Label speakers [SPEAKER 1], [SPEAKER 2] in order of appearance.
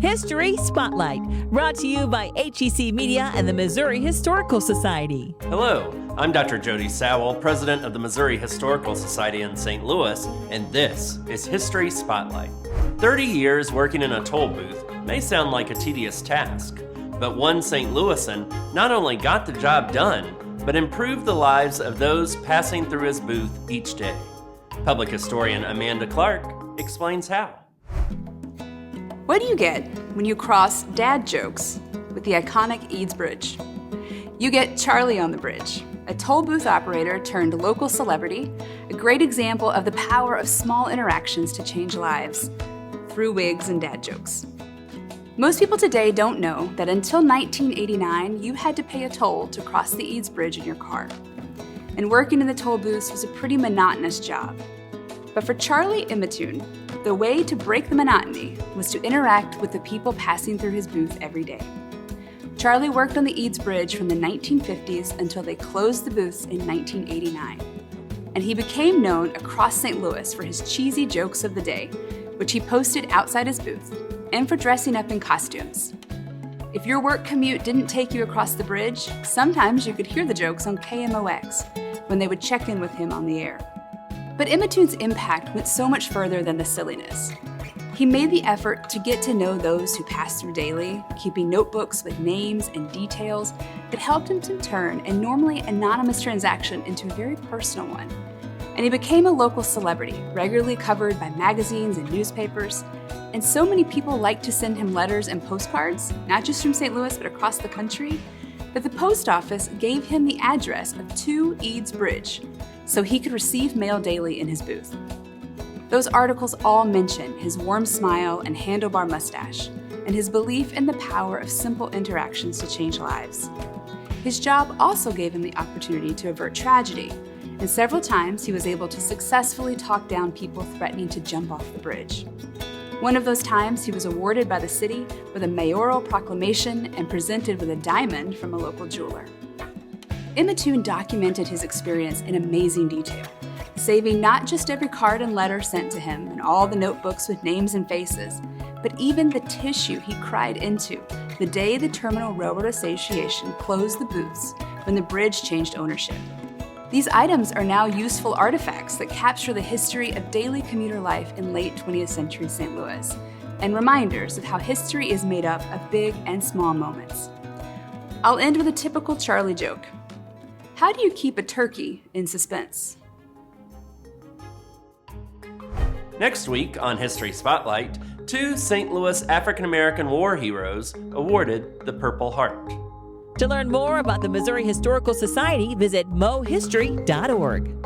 [SPEAKER 1] History Spotlight, brought to you by HEC Media and the Missouri Historical Society.
[SPEAKER 2] Hello, I'm Dr. Jody Sowell, president of the Missouri Historical Society in St. Louis, and this is History Spotlight. 30 years working in a toll booth may sound like a tedious task, but one St. Louisan not only got the job done, but improved the lives of those passing through his booth each day. Public historian Amanda Clark explains how.
[SPEAKER 3] What do you get when you cross dad jokes with the iconic Eads Bridge? You get Charlie on the Bridge, a toll booth operator turned local celebrity, a great example of the power of small interactions to change lives through wigs and dad jokes. Most people today don't know that until 1989, you had to pay a toll to cross the Eads Bridge in your car. And working in the toll booths was a pretty monotonous job. But for Charlie Imatoun, the way to break the monotony was to interact with the people passing through his booth every day. Charlie worked on the Eads Bridge from the 1950s until they closed the booths in 1989. And he became known across St. Louis for his cheesy jokes of the day, which he posted outside his booth, and for dressing up in costumes. If your work commute didn't take you across the bridge, sometimes you could hear the jokes on KMOX when they would check in with him on the air. But Imatoun's impact went so much further than the silliness. He made the effort to get to know those who passed through daily, keeping notebooks with names and details that helped him to turn a normally anonymous transaction into a very personal one. And he became a local celebrity, regularly covered by magazines and newspapers. And so many people liked to send him letters and postcards, not just from St. Louis, but across the country, that the post office gave him the address of 2 Eads Bridge, so he could receive mail daily in his booth. Those articles all mention his warm smile and handlebar mustache, and his belief in the power of simple interactions to change lives. His job also gave him the opportunity to avert tragedy, and several times he was able to successfully talk down people threatening to jump off the bridge. One of those times, he was awarded by the city with a mayoral proclamation and presented with a diamond from a local jeweler. Imatoun documented his experience in amazing detail, saving not just every card and letter sent to him and all the notebooks with names and faces, but even the tissue he cried into the day the Terminal Railroad Association closed the booths when the bridge changed ownership. These items are now useful artifacts that capture the history of daily commuter life in late 20th century St. Louis, and reminders of how history is made up of big and small moments. I'll end with a typical Charlie joke. How do you keep a turkey in suspense?
[SPEAKER 2] Next week on History Spotlight, 2 St. Louis African-American war heroes awarded the Purple Heart.
[SPEAKER 1] To learn more about the Missouri Historical Society, visit mohistory.org.